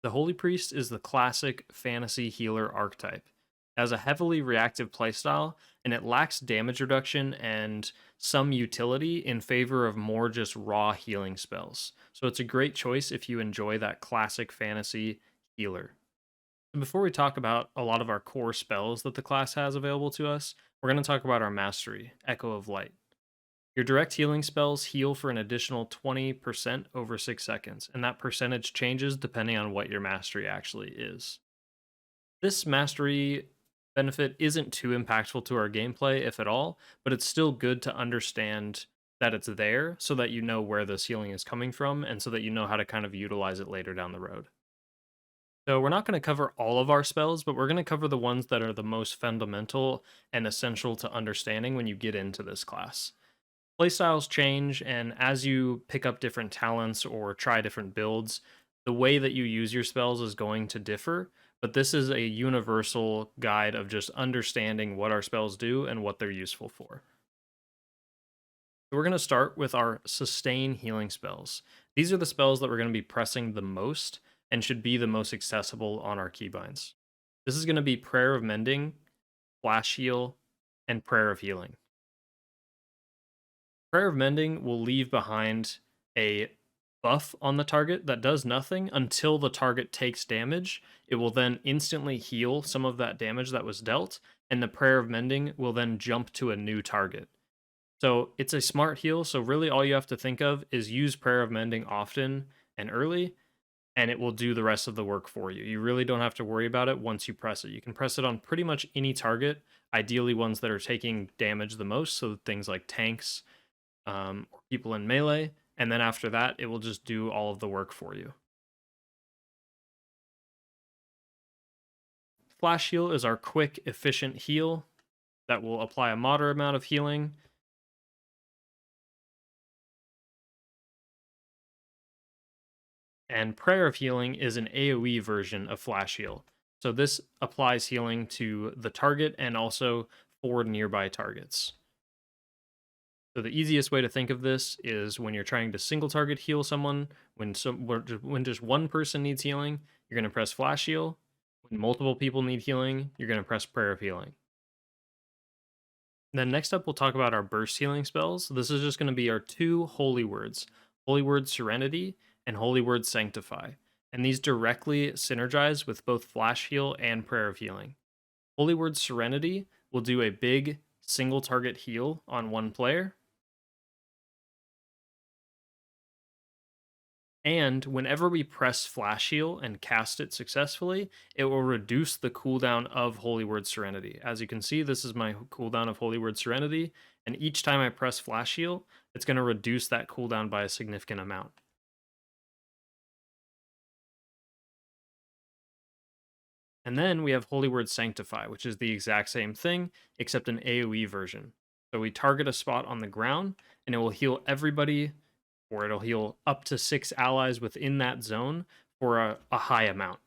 The Holy Priest is the classic fantasy healer archetype. It has a heavily reactive playstyle, and it lacks damage reduction and some utility in favor of more just raw healing spells. So it's a great choice if you enjoy that classic fantasy healer. And before we talk about a lot of our core spells that the class has available to us, we're going to talk about our mastery, Echo of Light. Your direct healing spells heal for an additional 20% over 6 seconds, and that percentage changes depending on what your mastery actually is. This mastery benefit isn't too impactful to our gameplay, if at all, but it's still good to understand that it's there so that you know where this healing is coming from and so that you know how to kind of utilize it later down the road. So, we're not going to cover all of our spells, but we're going to cover the ones that are the most fundamental and essential to understanding when you get into this class. Playstyles change, and as you pick up different talents or try different builds, the way that you use your spells is going to differ. But this is a universal guide of just understanding what our spells do and what they're useful for. So we're going to start with our sustain healing spells. These are the spells that we're going to be pressing the most and should be the most accessible on our keybinds. This is going to be Prayer of Mending, Flash Heal, and Prayer of Healing. Prayer of Mending will leave behind a buff on the target that does nothing until the target takes damage. It will then instantly heal some of that damage that was dealt, and the Prayer of Mending will then jump to a new target. So it's a smart heal, so really all you have to think of is use Prayer of Mending often and early, and it will do the rest of the work for you. You really don't have to worry about it once you press it. You can press it on pretty much any target, ideally ones that are taking damage the most, so things like tanks, or people in melee, and then after that, it will just do all of the work for you. Flash Heal is our quick, efficient heal that will apply a moderate amount of healing. And Prayer of Healing is an AoE version of Flash Heal. So this applies healing to the target and also 4 nearby targets. So the easiest way to think of this is when you're trying to single target heal someone, when just one person needs healing, you're going to press Flash Heal. When multiple people need healing, you're going to press Prayer of Healing. Then next up, we'll talk about our burst healing spells. This is just going to be our 2 holy words, Holy Word Serenity and Holy Word Sanctify. And these directly synergize with both Flash Heal and Prayer of Healing. Holy Word Serenity will do a big single target heal on one player. And whenever we press Flash Heal and cast it successfully, it will reduce the cooldown of Holy Word Serenity. As you can see, this is my cooldown of Holy Word Serenity, and each time I press Flash Heal, it's going to reduce that cooldown by a significant amount. And then we have Holy Word Sanctify, which is the exact same thing, except an AoE version. So we target a spot on the ground, and it will heal everybody, or it'll heal up to 6 allies within that zone for a high amount.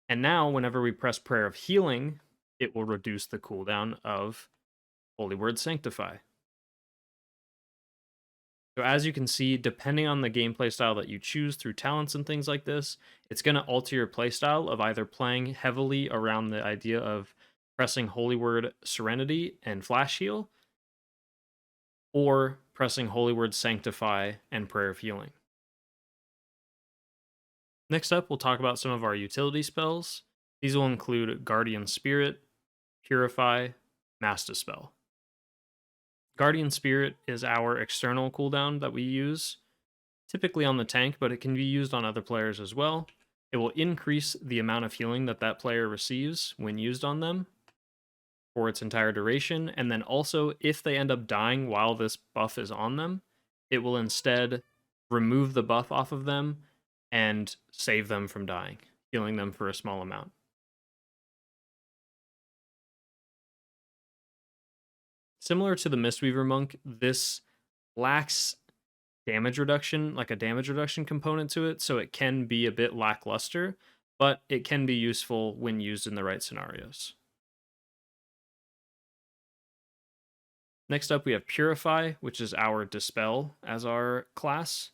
And now, whenever we press Prayer of Healing, it will reduce the cooldown of Holy Word Sanctify. So as you can see, depending on the gameplay style that you choose through talents and things like this, it's going to alter your playstyle of either playing heavily around the idea of pressing Holy Word Serenity and Flash Heal, or pressing Holy Word Sanctify and Prayer of Healing. Next up, we'll talk about some of our utility spells. These will include Guardian Spirit, Purify, Master Spell. Guardian Spirit is our external cooldown that we use, typically on the tank, but it can be used on other players as well. It will increase the amount of healing that that player receives when used on them for its entire duration, and then also, if they end up dying while this buff is on them, it will instead remove the buff off of them and save them from dying, healing them for a small amount. Similar to the Mistweaver Monk, this lacks damage reduction, like a damage reduction component to it, so it can be a bit lackluster, but it can be useful when used in the right scenarios. Next up, we have Purify, which is our Dispel as our class,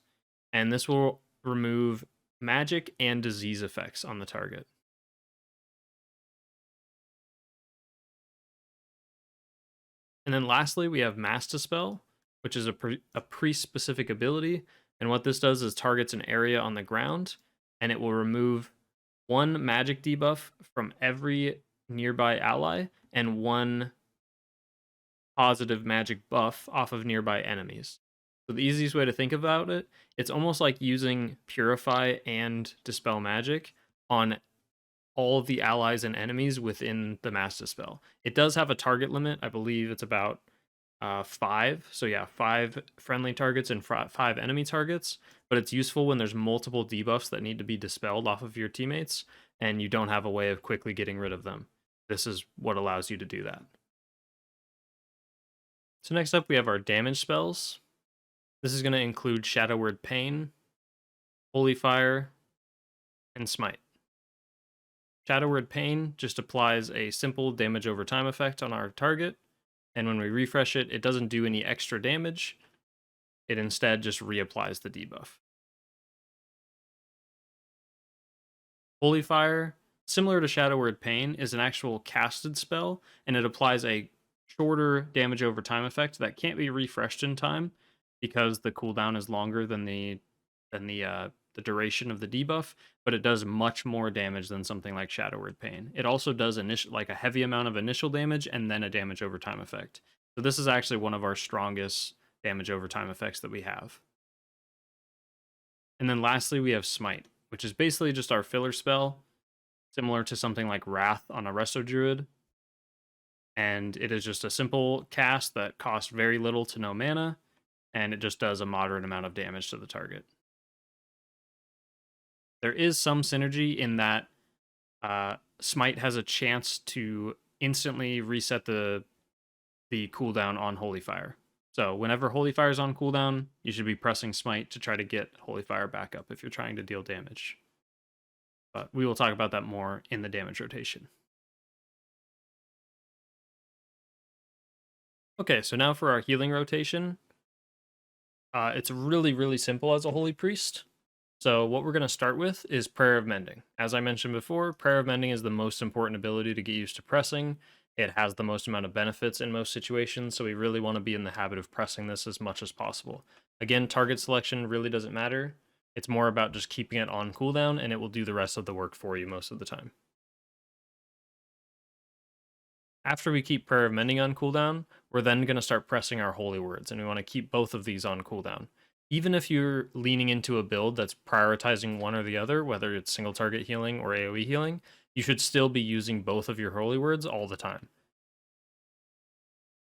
and this will remove magic and disease effects on the target. And then lastly, we have Mass Dispel, which is a priest-specific ability. And what this does is targets an area on the ground, and it will remove one magic debuff from every nearby ally and one positive magic buff off of nearby enemies. So the easiest way to think about it, it's almost like using Purify and Dispel Magic on all of the allies and enemies within the Mass Dispel. It does have a target limit. I believe it's about 5. So yeah, 5 friendly targets and 5 enemy targets. But it's useful when there's multiple debuffs that need to be dispelled off of your teammates, and you don't have a way of quickly getting rid of them. This is what allows you to do that. So next up, we have our damage spells. This is going to include Shadow Word Pain, Holy Fire, and Smite. Shadow Word Pain just applies a simple damage over time effect on our target, and when we refresh it, it doesn't do any extra damage. It instead just reapplies the debuff. Holy Fire, similar to Shadow Word Pain, is an actual casted spell, and it applies a shorter damage over time effect that can't be refreshed in time because the cooldown is longer than the duration of the debuff, but it does much more damage than something like Shadow Word Pain. It also does like a heavy amount of initial damage and then a damage over time effect. So this is actually one of our strongest damage over time effects that we have. And then lastly, we have Smite, which is basically just our filler spell, similar to something like Wrath on a Resto Druid. And it is just a simple cast that costs very little to no mana, and it just does a moderate amount of damage to the target. There is some synergy in that Smite has a chance to instantly reset the cooldown on Holy Fire. So whenever Holy Fire is on cooldown, you should be pressing Smite to try to get Holy Fire back up if you're trying to deal damage. But we will talk about that more in the damage rotation. Okay, so now for our healing rotation. It's really, really simple as a Holy Priest. So what we're going to start with is Prayer of Mending. As I mentioned before, Prayer of Mending is the most important ability to get used to pressing. It has the most amount of benefits in most situations, so we really want to be in the habit of pressing this as much as possible. Again, target selection really doesn't matter. It's more about just keeping it on cooldown, and it will do the rest of the work for you most of the time. After we keep Prayer of Mending on cooldown, we're then going to start pressing our Holy Words, and we want to keep both of these on cooldown. Even if you're leaning into a build that's prioritizing one or the other, whether it's single target healing or AoE healing, you should still be using both of your Holy Words all the time.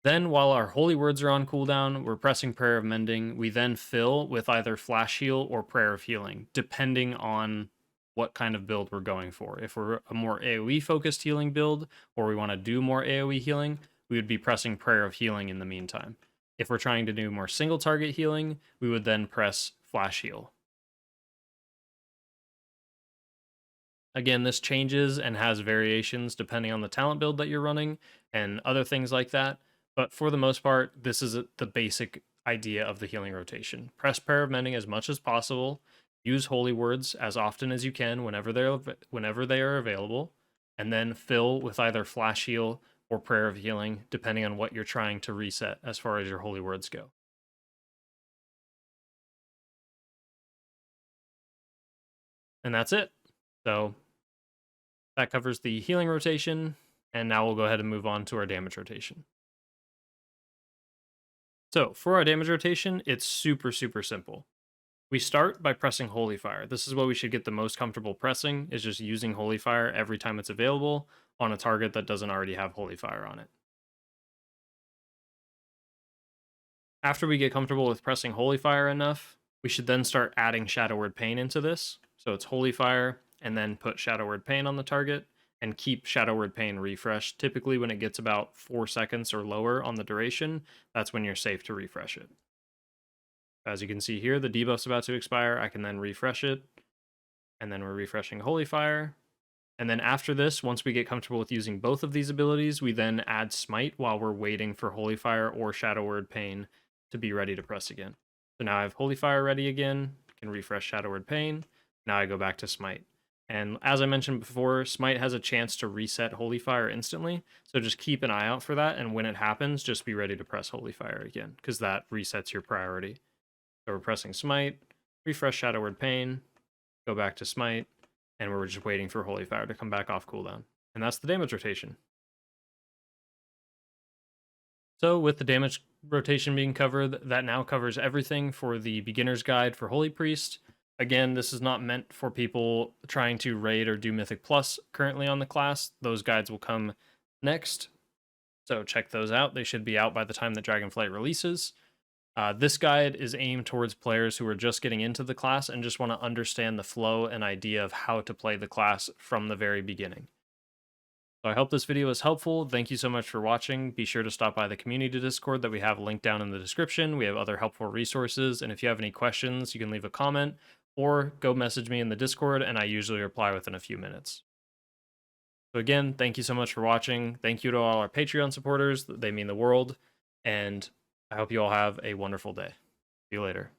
Then, while our Holy Words are on cooldown, we're pressing Prayer of Mending. We then fill with either Flash Heal or Prayer of Healing, depending on what kind of build we're going for. If we're a more AoE focused healing build, or we want to do more AoE healing, we would be pressing Prayer of Healing in the meantime. If we're trying to do more single target healing, we would then press Flash Heal. Again, this changes and has variations depending on the talent build that you're running and other things like that. But for the most part, this is the basic idea of the healing rotation. Press Prayer of Mending as much as possible. Use Holy Words as often as you can whenever they are available, and then fill with either Flash Heal or Prayer of Healing, depending on what you're trying to reset as far as your Holy Words go. And that's it. So that covers the healing rotation, and now we'll go ahead and move on to our damage rotation. So for our damage rotation, it's super, super simple. We start by pressing Holy Fire. This is what we should get the most comfortable pressing, is just using Holy Fire every time it's available on a target that doesn't already have Holy Fire on it. After we get comfortable with pressing Holy Fire enough, we should then start adding Shadow Word Pain into this. So it's Holy Fire, and then put Shadow Word Pain on the target, and keep Shadow Word Pain refreshed. Typically when it gets about 4 seconds or lower on the duration, that's when you're safe to refresh it. As you can see here, the debuff's about to expire. I can then refresh it, and then we're refreshing Holy Fire. And then after this, once we get comfortable with using both of these abilities, we then add Smite while we're waiting for Holy Fire or Shadow Word Pain to be ready to press again. So now I have Holy Fire ready again, can refresh Shadow Word Pain, Now I go back to Smite. And as I mentioned before, Smite has a chance to reset Holy Fire instantly, so just keep an eye out for that, and when it happens, just be ready to press Holy Fire again, because that resets your priority. So we're pressing Smite, refresh Shadow Word Pain, go back to Smite, and we're just waiting for Holy Fire to come back off cooldown. And that's the damage rotation. So with the damage rotation being covered, that now covers everything for the beginner's guide for Holy Priest. Again, this is not meant for people trying to raid or do Mythic Plus currently on the class. Those guides will come next, so check those out. They should be out by the time that Dragonflight releases. This guide is aimed towards players who are just getting into the class and just want to understand the flow and idea of how to play the class from the very beginning. So I hope this video was helpful. Thank you so much for watching. Be sure to stop by the community Discord that we have linked down in the description. We have other helpful resources, and if you have any questions, you can leave a comment or go message me in the Discord, and I usually reply within a few minutes. So again, thank you so much for watching. Thank you to all our Patreon supporters. They mean the world, and I hope you all have a wonderful day. See you later.